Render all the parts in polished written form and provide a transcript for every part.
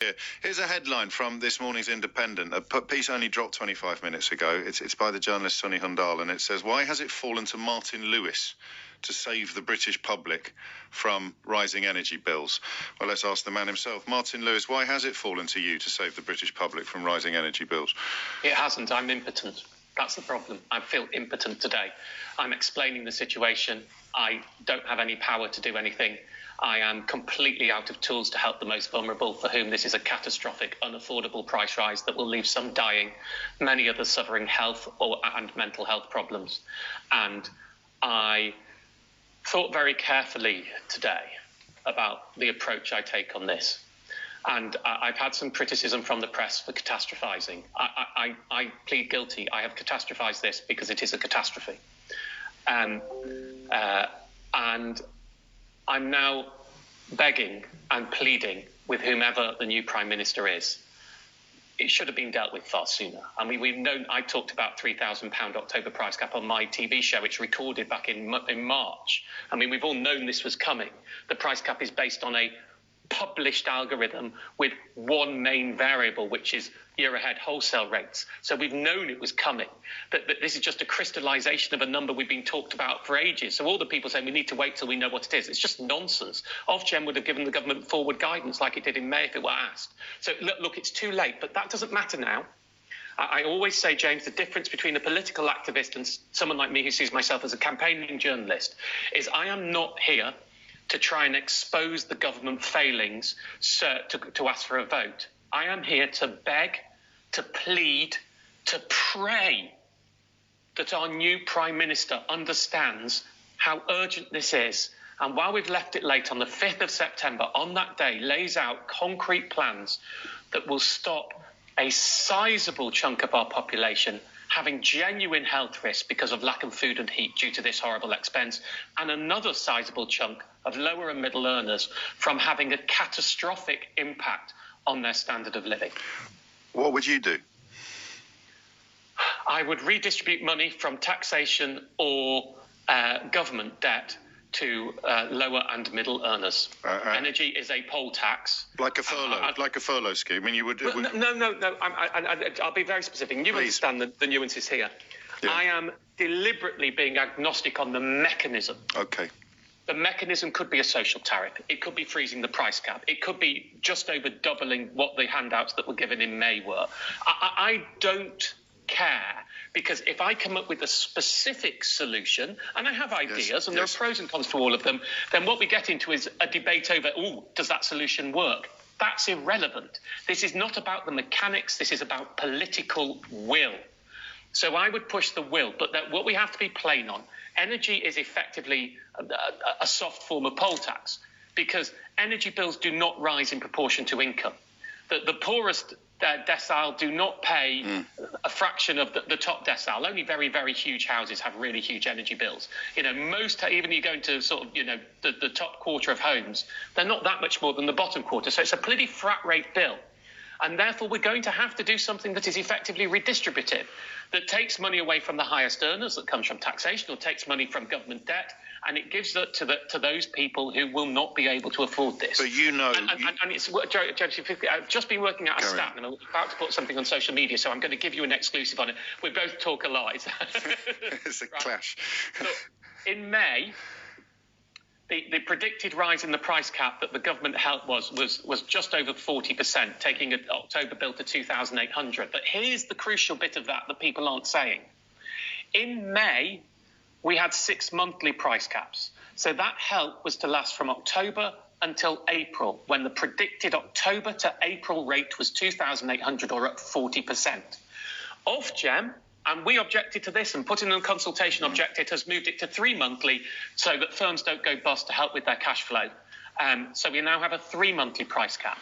Yeah. Here's a headline from this morning's Independent. A piece only dropped 25 minutes ago. It's by the journalist Sonny Hundal, and it says, "Why has it fallen to Martin Lewis to save the British public from rising energy bills?" Well, let's ask the man himself. Martin Lewis, why has it fallen to you to save the British public from rising energy bills? It hasn't. I'm impotent. That's the problem. I feel impotent today. I'm explaining the situation. I don't have any power to do anything. I am completely out of tools to help the most vulnerable, for whom this is a catastrophic, unaffordable price rise that will leave some dying, many others suffering health and mental health problems. And I thought very carefully today about the approach I take on this. And I've had some criticism from the press for catastrophizing. I plead guilty. I have catastrophized this because it is a catastrophe. And I'm now begging and pleading with whomever the new Prime Minister is. It should have been dealt with far sooner. I mean, we've known, I talked about £3,000 October price cap on my TV show. It's recorded back in March. I mean, we've all known this was coming. The price cap is based on a published algorithm with one main variable, which is year-ahead wholesale rates. So we've known it was coming. But this is just a crystallization of a number we've been talked about for ages. So all the people saying we need to wait till we know what it is, it's just nonsense. Ofgem would have given the government forward guidance like it did in May if it were asked. So look, it's too late, but that doesn't matter now. I always say, James, the difference between a political activist and someone like me who sees myself as a campaigning journalist is I am not here to try and expose the government failings to ask for a vote. I am here to beg, to plead, to pray that our new Prime Minister understands how urgent this is. And while we've left it late, on the 5th of September, on that day, lays out concrete plans that will stop a sizable chunk of our population having genuine health risks because of lack of food and heat due to this horrible expense, and another sizable chunk of lower and middle earners from having a catastrophic impact on their standard of living. What would you do? I would redistribute money from taxation or government debt to lower and middle earners. Energy is a poll tax. Like a furlough, like a furlough scheme. I mean, you would. No. I'll be very specific. You understand the nuances here. Yeah. I am deliberately being agnostic on the mechanism. Okay. The mechanism could be a social tariff. It could be freezing the price cap. It could be just over doubling what the handouts that were given in May were. I don't care, because if I come up with a specific solution, and I have ideas, and there are pros and cons to all of them, then what we get into is a debate over, does that solution work? That's irrelevant. This is not about the mechanics. This is about political will. So I would push the will, but what we have to be plain on, energy is effectively a soft form of poll tax, because energy bills do not rise in proportion to income. The poorest decile do not pay a fraction of the top decile. Only very, very huge houses have really huge energy bills. You know, most, even you go into sort of, the top quarter of homes, they're not that much more than the bottom quarter. So it's a pretty flat rate bill. And therefore, we're going to have to do something that is effectively redistributive, that takes money away from the highest earners, that comes from taxation, or takes money from government debt, and it gives it to those people who will not be able to afford this. But and it's, James, I've just been working out a stat, and I'm about to put something on social media, so I'm going to give you an exclusive on it. We both talk a lot. It's a clash. Look, in May, the predicted rise in the price cap that the government held was just over 40%, taking an October bill to 2,800. But here's the crucial bit of that people aren't saying. In May, we had 6 monthly price caps. So that help was to last from October until April, when the predicted October to April rate was 2,800, or up 40%. Ofgem, and we objected to this and put in a consultation objected, has moved it to 3 monthly so that firms don't go bust to help with their cash flow. So we now have a 3 monthly price cap.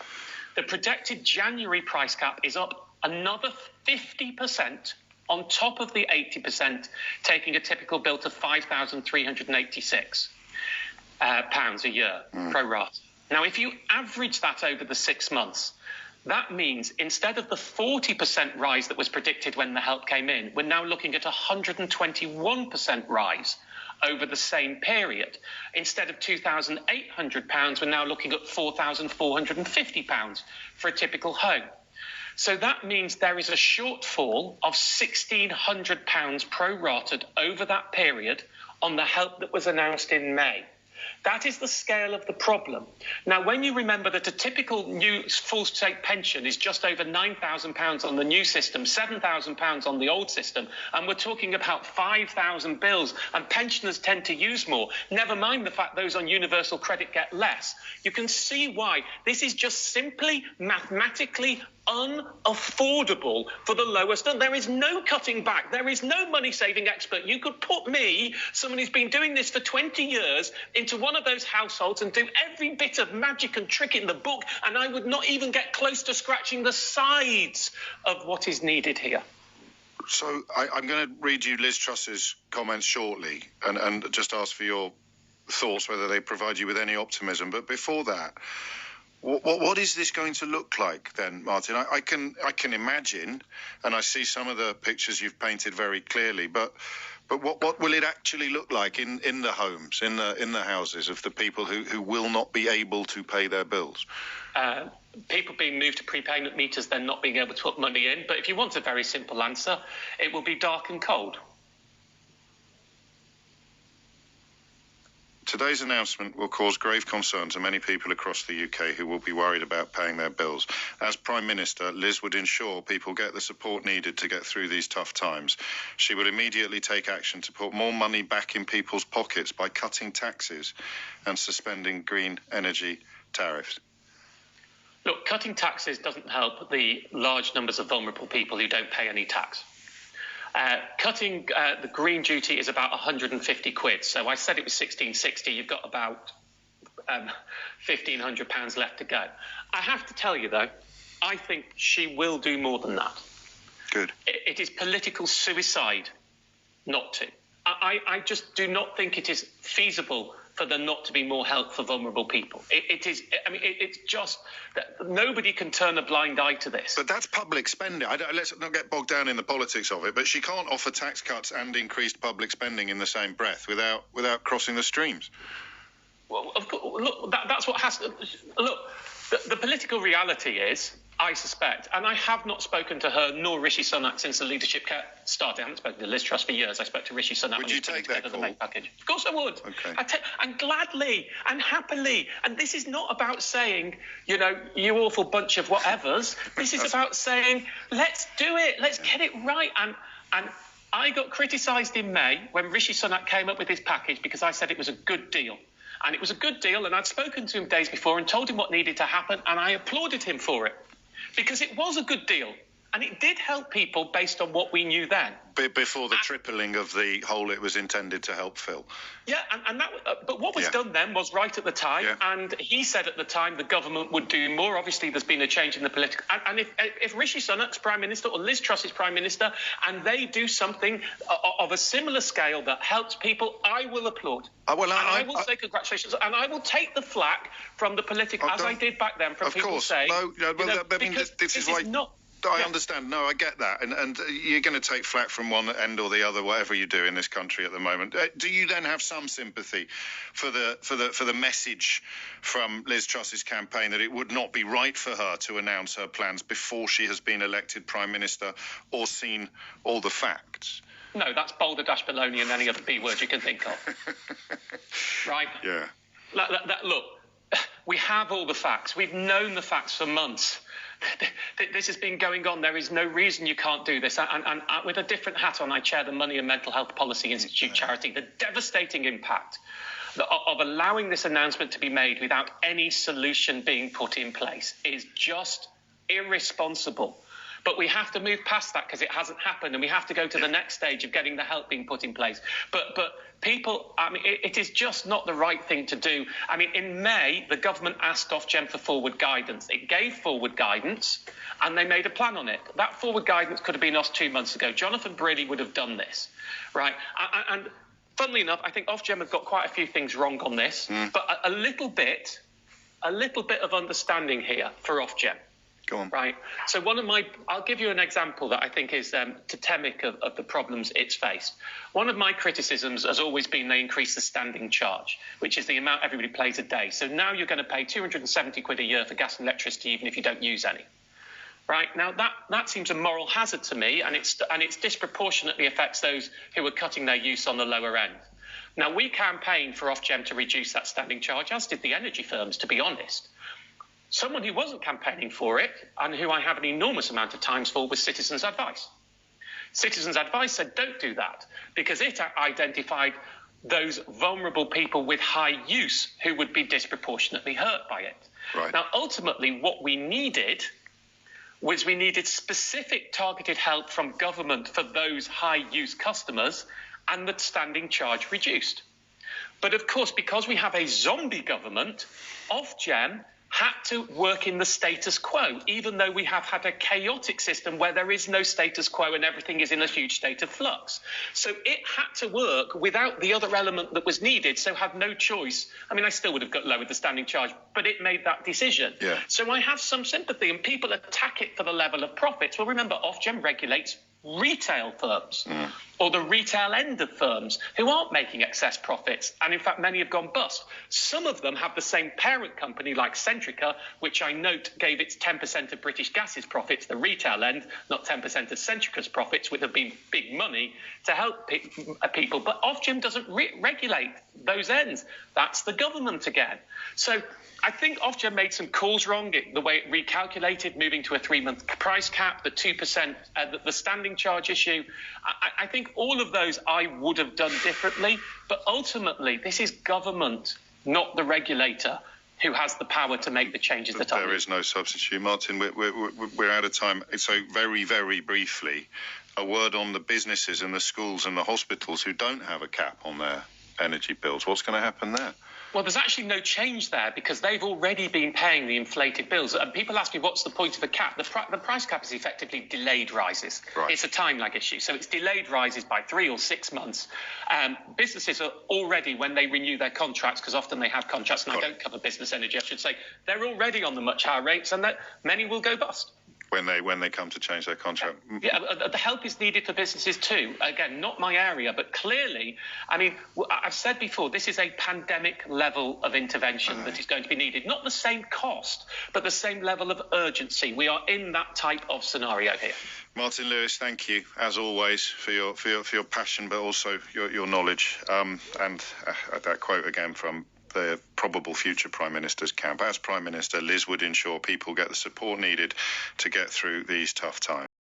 The projected January price cap is up another 50% on top of the 80%, taking a typical bill to £5,386 pounds a year, pro rata. Now, if you average that over the 6 months, that means instead of the 40% rise that was predicted when the help came in, we're now looking at 121% rise over the same period. Instead of £2,800, we're now looking at £4,450 for a typical home. So that means there is a shortfall of £1,600 prorated over that period on the help that was announced in May. That is the scale of the problem. Now, when you remember that a typical new full state pension is just over £9,000 on the new system, £7,000 on the old system, and we're talking about 5,000 bills, and pensioners tend to use more, never mind the fact those on universal credit get less, you can see why this is just simply mathematically unaffordable for the lowest. And there is no cutting back. There is no money-saving expert. You could put me, someone who's been doing this for 20 years, into one of those households and do every bit of magic and trick in the book, and I would not even get close to scratching the sides of what is needed here. So I'm going to read you Liz Truss's comments shortly and just ask for your thoughts, whether they provide you with any optimism. But before that, what is this going to look like then, Martin? I can imagine, and I see some of the pictures you've painted very clearly, but what will it actually look like in the homes, in the houses of the people who will not be able to pay their bills? People being moved to prepayment meters, then not being able to put money in. But if you want a very simple answer, it will be dark and cold. Today's announcement will cause grave concern to many people across the UK who will be worried about paying their bills. As Prime Minister, Liz would ensure people get the support needed to get through these tough times. She would immediately take action to put more money back in people's pockets by cutting taxes and suspending green energy tariffs. Look, cutting taxes doesn't help the large numbers of vulnerable people who don't pay any tax. Cutting the green duty is about 150 quid. So I said it was 1660. You've got about £1,500 left to go. I have to tell you, though, I think she will do more than that. Good. It is political suicide not to. I just do not think it is feasible for there not to be more help for vulnerable people. It's just that nobody can turn a blind eye to this. But that's public spending. Let's not get bogged down in the politics of it, but she can't offer tax cuts and increased public spending in the same breath without crossing the streams. Well, of course, look, that's what has to... Look, the political reality is, I suspect, and I have not spoken to her nor Rishi Sunak since the leadership started. I haven't spoken to Liz Truss for years. I spoke to Rishi Sunak when he was putting together the main package. Of course I would. Okay. And gladly and happily. And this is not about saying, you awful bunch of whatevers. This is about saying, let's do it. Let's get it right. And I got criticised in May when Rishi Sunak came up with his package because I said it was a good deal. And it was a good deal, and I'd spoken to him days before and told him what needed to happen, and I applauded him for it. Because it was a good deal, and it did help people based on what we knew then. Before the tripling of the hole it was intended to help fill. Yeah, and that. But what was done then was right at the time, and he said at the time the government would do more. Obviously, there's been a change in the political... And if Rishi Sunak's Prime Minister or Liz Truss is Prime Minister, and they do something of a similar scale that helps people, I will applaud. I will say congratulations, and I will take the flack from the political, as I did back then, from people saying... This is why... I understand. No, I get that. And you're going to take flack from one end or the other, whatever you do in this country at the moment. Do you then have some sympathy for the message from Liz Truss's campaign that it would not be right for her to announce her plans before she has been elected Prime Minister or seen all the facts? No, that's bolder dash baloney and any other B word you can think of. Right? Yeah. Look, we have all the facts. We've known the facts for months. This has been going on. There is no reason you can't do this. And with a different hat on, I chair the Money and Mental Health Policy Institute charity. The devastating impact of allowing this announcement to be made without any solution being put in place is just irresponsible. But we have to move past that because it hasn't happened, and we have to go to the next stage of getting the help being put in place. But people, it is just not the right thing to do. In May, the government asked Ofgem for forward guidance. It gave forward guidance, and they made a plan on it. That forward guidance could have been asked 2 months ago. Jonathan Brearley would have done this, right? And funnily enough, I think Ofgem have got quite a few things wrong on this, but a little bit of understanding here for Ofgem. Go on. Right. So I'll give you an example that I think is totemic of the problems it's faced. One of my criticisms has always been they increase the standing charge, which is the amount everybody pays a day. So now you're going to pay 270 quid a year for gas and electricity, even if you don't use any. Right. Now, that seems a moral hazard to me, and it's disproportionately affects those who are cutting their use on the lower end. Now, we campaigned for Ofgem to reduce that standing charge, as did the energy firms, to be honest. Someone who wasn't campaigning for it, and who I have an enormous amount of times for, was Citizens Advice. Citizens Advice said don't do that, because it identified those vulnerable people with high use who would be disproportionately hurt by it. Right. Now, ultimately, what we needed specific targeted help from government for those high-use customers, and the standing charge reduced. But of course, because we have a zombie government, Ofgem had to work in the status quo, even though we have had a chaotic system where there is no status quo and everything is in a huge state of flux. So it had to work without the other element that was needed, so had no choice. I mean, I still would have got lowered the standing charge, but it made that decision. Yeah. So I have some sympathy, and people attack it for the level of profits. Well, remember, Ofgem regulates retail firms, or the retail end of firms, who aren't making excess profits, and in fact many have gone bust. Some of them have the same parent company, like Centrica, which I note gave its 10% of British Gas's profits, the retail end, not 10% of Centrica's profits, which have been big money to help people. But Ofgem doesn't regulate those ends. That's the government again. So I think Ofgem made some calls wrong, the way it recalculated, moving to a 3-month price cap, the 2%, the standing charge issue. I think all of those I would have done differently. But ultimately, this is government, not the regulator, who has the power to make the changes that are needed. There is no substitute. Martin, we're out of time. So very, very briefly, a word on the businesses and the schools and the hospitals who don't have a cap on their energy bills. What's going to happen there? Well, there's actually no change there, because they've already been paying the inflated bills. And people ask me, what's the point of a cap? The price cap is effectively delayed rises. Right. It's a time lag issue. So it's delayed rises by 3 or 6 months. Businesses are already, when they renew their contracts, because often they have contracts, and I don't cover business energy, I should say, they're already on the much higher rates, and that many will go bust. When they come to change their contract. Yeah, the help is needed for businesses too. Again, not my area, but clearly, I mean, I've said before, this is a pandemic level of intervention that is going to be needed. Not the same cost, but the same level of urgency. We are in that type of scenario here. Martin Lewis, thank you as always for your passion, but also your knowledge. And that quote again from the probable future Prime Minister's camp. As Prime Minister, Liz would ensure people get the support needed to get through these tough times.